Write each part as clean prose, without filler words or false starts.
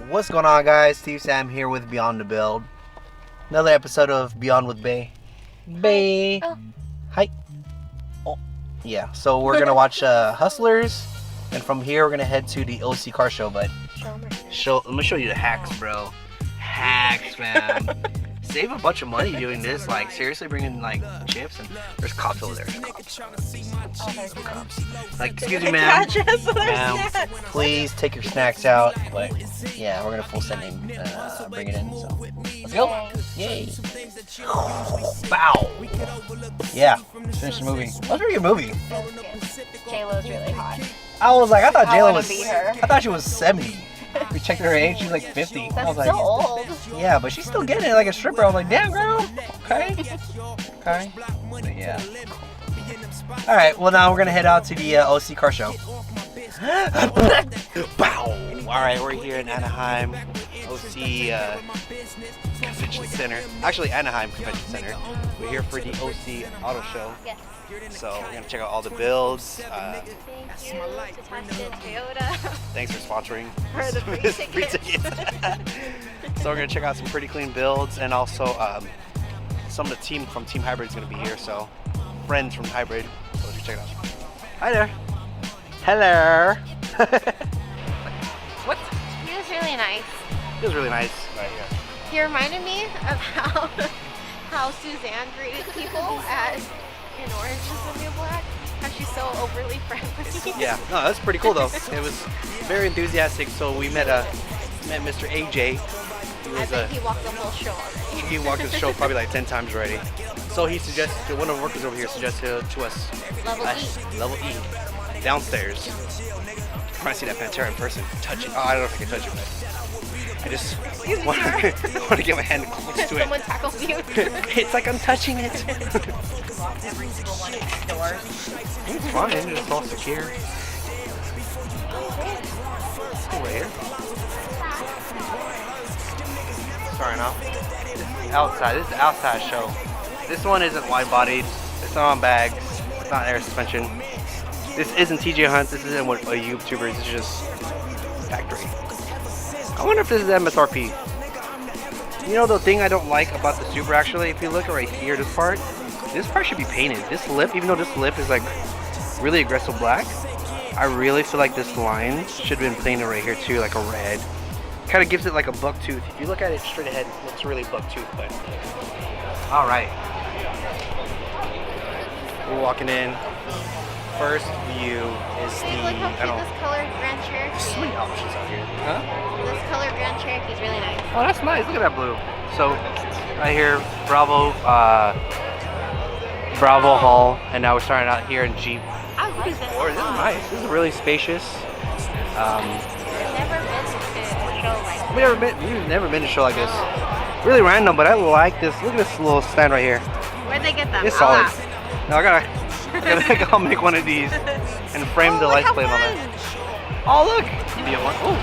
What's going on, guys? Steve Sam here with Beyond the Build. Another episode of Beyond with Bay. Bay. Oh. Hi. Oh. Yeah, so we're gonna watch Hustlers, and from here we're gonna head to the OC car show. But let me show you the hacks, bro. Hacks, man. Save a bunch of money doing this. Like, seriously, bringing like chips, and there's cops over there. There's cops. Like, excuse me, ma'am. Ma'am, please take your snacks out. But yeah, we're gonna full send him, bring it in. So let's go. Yay! Bow. Yeah, finish the movie. That was a pretty good movie. J-Lo's really hot. I was like, I thought J-Lo wanna was. be her. I thought she was 70. We checked her age. She's like 50. I That's was like, still old. yeah, but she's still getting it like a stripper. I was like, damn, girl. Okay. Okay. But yeah. All right. Well, now we're gonna head out to the OC car show. Bow. All right, we're here in Anaheim, OC Convention Center. Actually, Anaheim Convention Center. We're here for the OC Auto Show. Yes. So we're gonna check out all the builds. Thank you to Tasha Toyota Thanks for sponsoring. for the free tickets. So we're gonna check out some pretty clean builds, and also some of the team from Team Hybrid is gonna be here. So friends from Hybrid. So let's check it out. Hi there. Hello. What? He was really nice. It was really nice. Right here. He reminded me of how Suzanne greeted people in Orange is the New Black. How she's so overly friendly. Yeah. No, that's pretty cool though. It was very enthusiastic. So we met Mr. AJ. He I was bet he walked the whole show already. He walked the show probably like 10 times already. So he suggested, one of the workers over here suggested to us Level E. Level E, downstairs. I want to see that Pantera in person. Touch it. Oh, I don't know if I can touch it, but I just want to get my hand close to it. Someone tackles you. It's like I'm touching it. Every single one of these doors. It's fine. It's all secure. Cool right here. Starting off. Outside. This is the outside show. This one isn't wide-bodied. It's not on bags. It's not air suspension. This isn't TJ Hunt. This isn't what a YouTuber. This is just factory. I wonder if this is MSRP. You know the thing I don't like about the Supra actually, if you look right here, this part should be painted. This lip, even though this lip is like really aggressive black, I really feel like this line should have been painted right here too, like a red. Kind of gives it like a buck tooth. If you look at it straight ahead, it looks really buck tooth, but all right. We're walking in. First view is the, Look how cute this colored Grand Cherokee is. so many options out here. Huh? This colored Grand Cherokee is really nice. Oh, that's nice. Look at that blue. So, right here, Bravo Hall, and now we're starting out here in Jeep. I like this. This is nice. This is really spacious. I've never been to a show like this. We've never been to a show like this. Really random, but I like this. Look at this little stand right here. Where'd they get them? It's I'll solid. ask. No, I gotta go make one of these and frame the license plate on it. Oh, look! India one. Oh.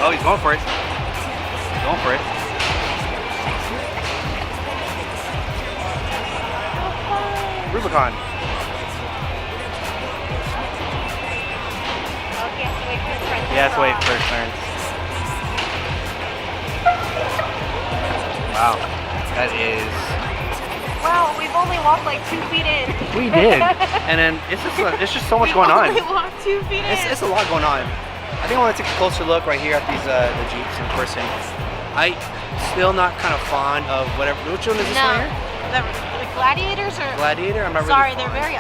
Oh, he's going for it. He's going for it. Rubicon. Okay, so wait for his friend. Yeah, let's wait for his turn. Wow, that is. Wow, we've only walked like 2 feet in. We did, and then it's just so much going on. We only walked 2 feet in. It's a lot going on. I think I want to take a closer look right here at these the Jeeps in person. I still not kind of fond of whatever. Which one is this one here? The Gladiators are. Gladiator. I'm not really. Sorry, they're very.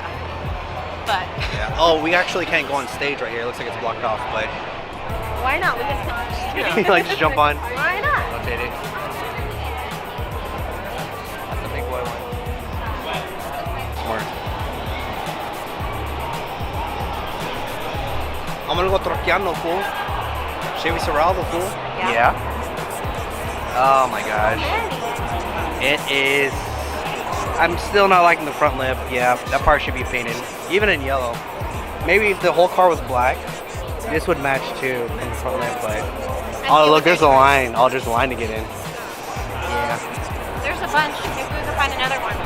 But. Yeah. Oh, we actually can't go on stage right here. It looks like it's blocked off, but. Why not? We can. Like just jump on. Why not? Rotate it. That's the big boy one. Smart. I'm gonna go Trocchiano, fool. Chevy Serraldo, fool. Yeah. Oh my gosh. It is. I'm still not liking the front lip. Yeah, that part should be painted, even in yellow. Maybe if the whole car was black, this would match too in the front lip. But oh look, there's a line. Oh, there's a line to get in. Yeah. There's a bunch. Maybe we can find another one.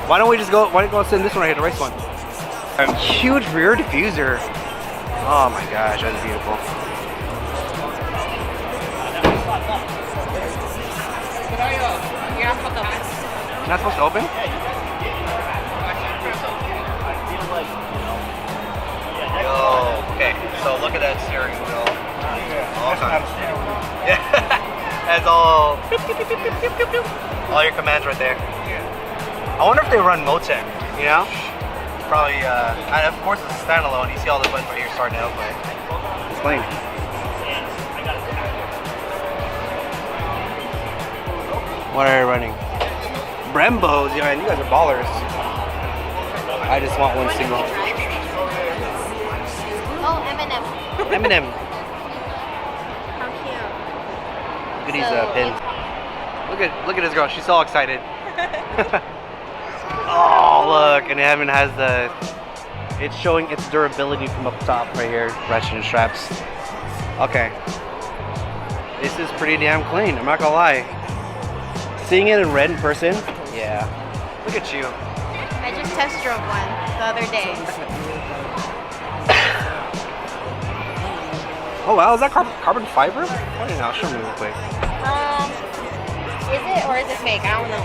Why don't we just go? Why don't we go sit in this one right here, the race one? A huge rear diffuser. Oh my gosh, that's beautiful. You're not supposed to open. You're not supposed to open? Yo, okay, so look at that steering wheel. All kinds. Yeah, that's all your commands right there. I wonder if they run Motec, you know? Probably, and of course it's a standalone. You see all the buttons right here starting out, but it's clean. What are you running? Brembos, yeah, man, you guys are ballers. I just want one single. Oh, M&M. M&M. How cute. Look at these pins. Look at this girl. She's so excited. Oh, look, and it even has the. It's showing its durability from up top right here. Ratchet and straps. Okay. This is pretty damn clean. I'm not gonna lie. Seeing it in red in person, yeah. Look at you. I just test drove one the other day. Oh wow, is that carbon fiber? I don't know. Show me real quick. Is it or is it fake? I don't know.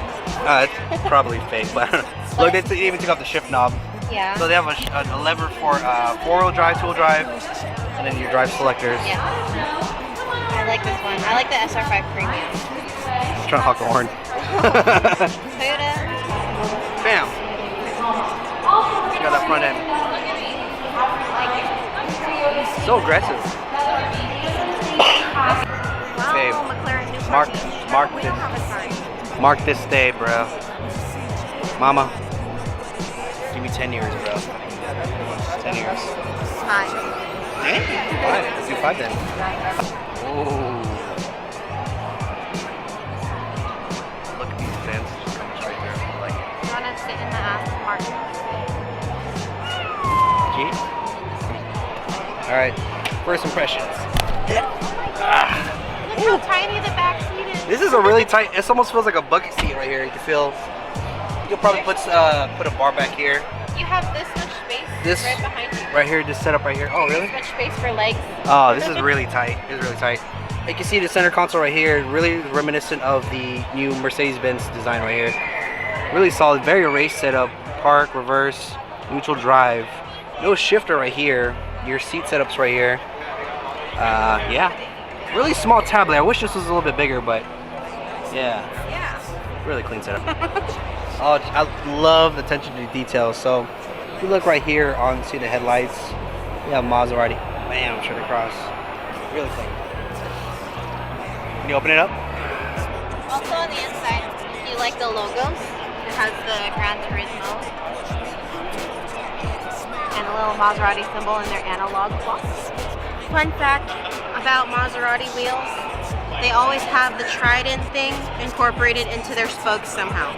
It's probably fake, but look, they even took off the shift knob. Yeah. So they have a lever for four-wheel drive, two-wheel drive, and then your drive selectors. Yeah. I like this one. I like the SR5 Premium. Just trying to hawk a horn. Toyota. Bam. You got that front end. So aggressive. Wow, Babe, McLaren new mark party. We this. don't have a sign. Mark this day, bro. Mama, give me 10 years, bro. 10 years. Hi. Eh? 5. Let's do 5 then. Ooh. Look at these fans just coming straight through. I like it. You want to sit in the Aston Martin? All right, first impressions. Look how tiny the back seat is. This is a really tight. It almost feels like a bucket seat right here. You can feel. You'll probably put a bar back here. You have this much space This right behind you. right here, just set up right here. Oh, really? This much space for legs. Oh, this is really tight. This is really tight. You can see the center console right here, really reminiscent of the new Mercedes-Benz design right here. Really solid, very race setup. Park, reverse, neutral drive. No shifter right here. Your seat setup's right here. Yeah. Really small tablet. I wish this was a little bit bigger, but yeah. Yeah. Really clean setup. Oh, I love the attention to detail. So if you look right here on see the headlights, you have Maserati. Bam, straight across. Really clean. Can you open it up? Also on the inside, if you like the logos, it has the Gran Turismo and a little Maserati symbol in their analog clock. Fun fact about Maserati wheels, they always have the trident thing incorporated into their spokes somehow.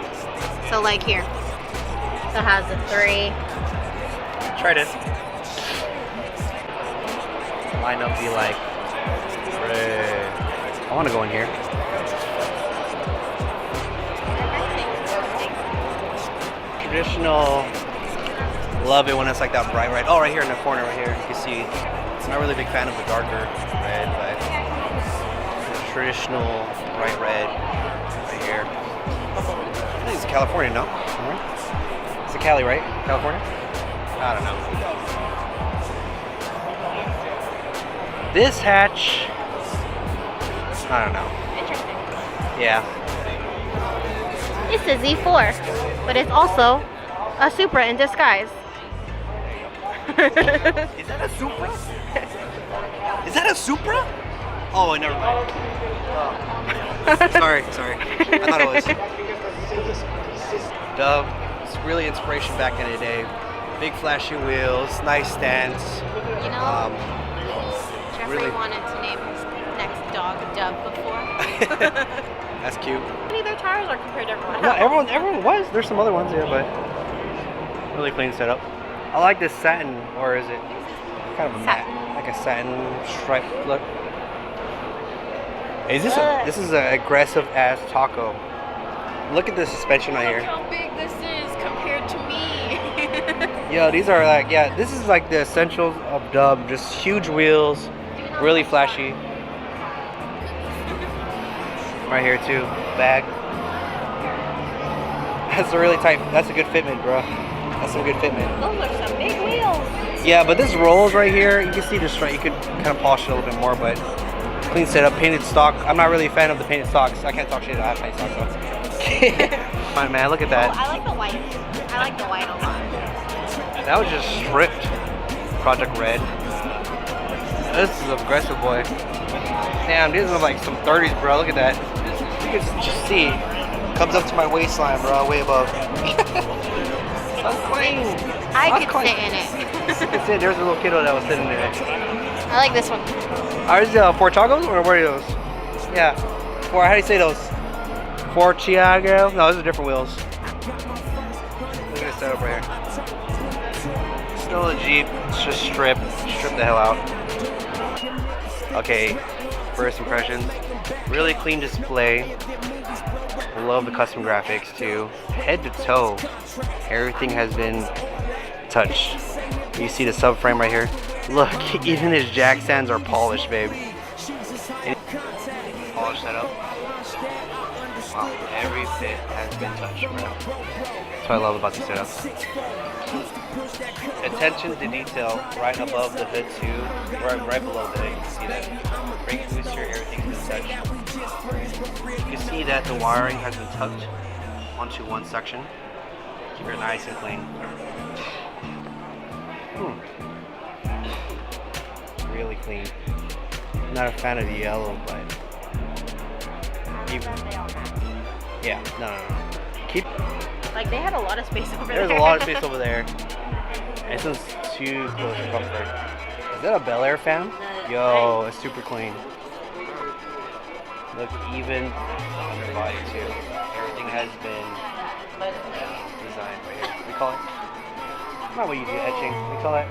So like here, so it has the 3. Tried it. Line up be like, red. I want to go in here. Traditional. Love it when it's like that bright red. Oh, right here in the corner, right here. You can see. I'm not really a big fan of the darker red, but the traditional bright red right here. I think it's California, no? It's a Cali, right? California? I don't know. This hatch, I don't know. Interesting. Yeah. It's a Z4, but it's also a Supra in disguise. Is that a Supra? Is that a Supra? Oh, never mind. Oh. sorry. I thought it was. Dub. It's really inspiration back in the day. Big flashy wheels, nice stance. You know, Jeffrey really- wanted to name his next dog Dub before. That's cute. How many of their tires are compared to everyone No, else? everyone was. There's some other ones, yeah, but really clean setup. I like this satin, or is it kind of a matte, like a satin stripe look? Is this this is an aggressive ass taco? Look at the suspension right here. Look how big this is compared to me. Yo, these are like, yeah, this is like the essentials of Dub. Just huge wheels, really flashy. Right here too. bag. That's a really tight. That's a good fitment, bro. That's some good fitment. Those are some big wheels. Yeah, but this rolls right here. You can see this right. You could kind of polish it a little bit more, but clean setup, painted stock. I'm not really a fan of the painted stocks. I can't talk shit. I have painted stocks, so. Fine, man. Look at that. Oh, I like the white. I like the white a lot. That was just stripped. Project Red. This is aggressive, boy. Damn, these are like some 30s, bro. Look at that. You can just see. Comes up to my waistline, bro. Way above. That's clean. I could sit in it. That's it. There's a little kiddo that was sitting there. I like this one. Are these Ford Chagos or what are those? Yeah. Or how do you say those? Ford Chiago? No, those are different wheels. Look at this setup right here. Still a Jeep. It's just strip the hell out. Okay, first impressions. Really clean display. Love the custom graphics too. Head to toe, everything has been touched. You see the subframe right here. Look, even his jack stands are polished, babe. Polished setup. Wow, every bit has been touched, bro. That's what I love about the setup. Attention to detail right above the hood too, right below the hood. You can see that. Brake booster, everything's been touched. You can see that the wiring has been tucked onto one section. Keep it nice and clean. Really clean. Not a fan of the yellow, but yeah, no. Keep. Like they had a lot of space over There's there. a lot of space over there. This one's too close for comfort. Is that a Bel Air fan? Yo, it's super clean. Look, even on your body too. Everything has been designed right here. We call it. Not what you do, etching. We call it. I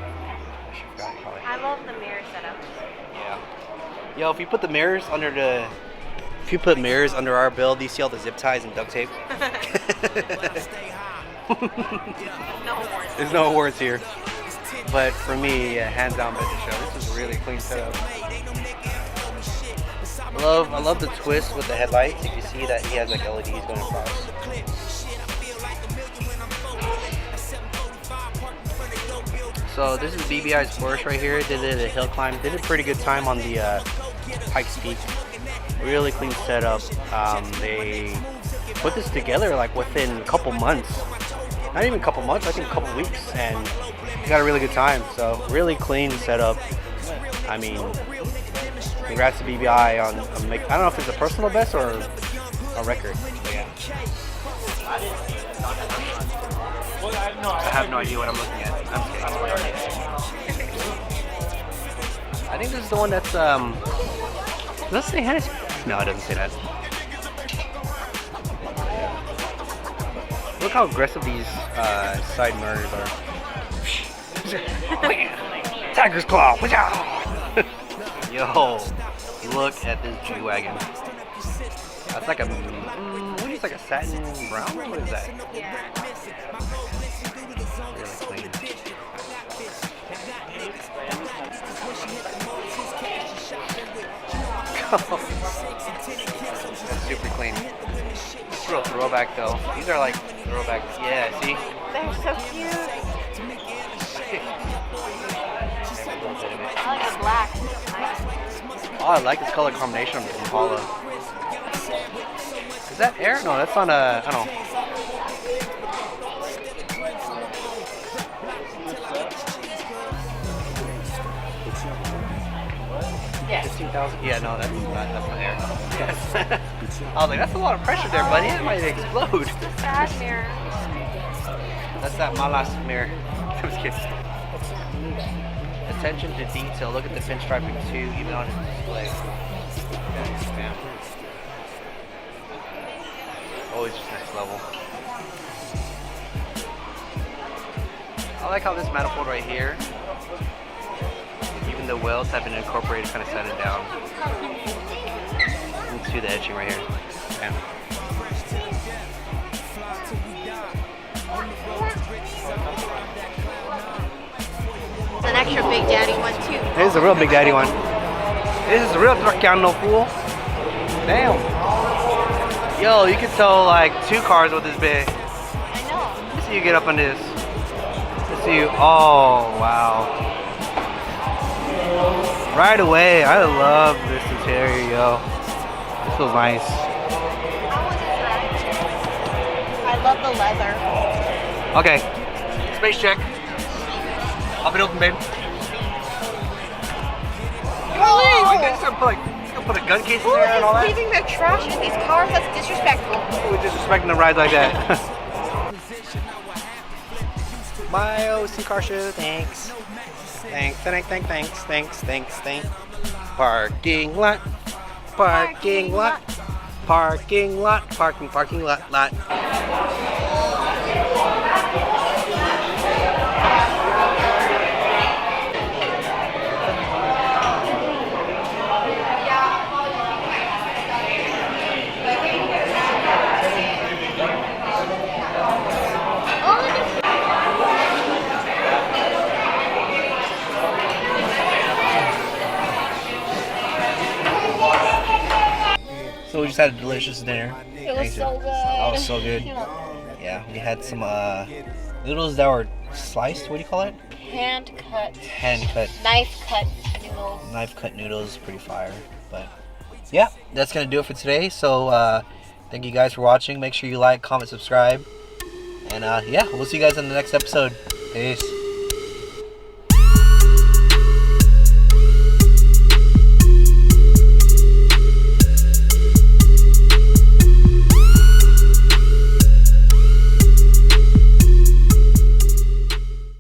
should forgot to call it. I love the mirror setup. Yeah. Yo, if you put the mirrors under the. If you put mirrors under our build, do you see all the zip ties and duct tape? There's no awards here. But for me, hands down best in show. This is a really clean setup. I love the twist with the headlights. You can see that he has like LEDs going across. So this is BBI's Porsche right here. They did a hill climb. Did a pretty good time on the Pikes Peak. Really clean setup. They put this together like within a couple months. Not even a couple months, I think a couple weeks, and got a really good time. So really clean setup. I mean, congrats to BBI on I don't know if it's a personal best or a record. But yeah. I have no idea what I'm looking at. I don't know. I think this is the one that's does it say Hennessy? No, it doesn't say that. Look how aggressive these side mirrors are. Tiger's Claw! Yo, look at this G-Wagon. That's like a, what is like a satin brown? What is that? Yeah. Really clean. That's super clean. It's real throwback though. These are like throwback. Yeah, see? They're so cute. I like the black. Oh, I like this color combination of the Impala. Is that air? No, that's on a, I don't know. Yeah. 15,000? Yeah, no, that's not air. Yes. I was like, that's a lot of pressure there, buddy. It might explode. Sad mirror. That's that my last mirror. I was kidding. Attention to detail. Look at the pinstriping too, even on his display. Bam. Always just next level. I like how this manifold right here, even the welds have been incorporated, kind of set it down. Into the edging right here. Bam. It's an extra Big Daddy one too. This is a real Big Daddy one. This is a real Truckiano fool. Damn. Yo, you could tow like 2 cars with this big. I know. Let's see you get up on this. Let's see you. Oh, wow. Right away. I love this interior, yo. This feels nice. I love the leather. Okay. Space check. Pop it open, babe. Oh! You guys gonna put a gun case in there and all that? Leaving their trash in these cars? That's disrespectful. We're disrespecting the rides like that. My OC car shoe, thanks. Thanks. Parking lot. Parking lot. Parking lot. Parking lot. So we just had a delicious dinner. It was so good. That was so good. Yeah, we had some noodles that were sliced. What do you call it? Hand cut. Hand cut. Knife cut noodles. Knife cut noodles, pretty fire. But yeah, that's gonna do it for today. So thank you guys for watching. Make sure you like, comment, subscribe, and yeah, we'll see you guys in the next episode. Peace.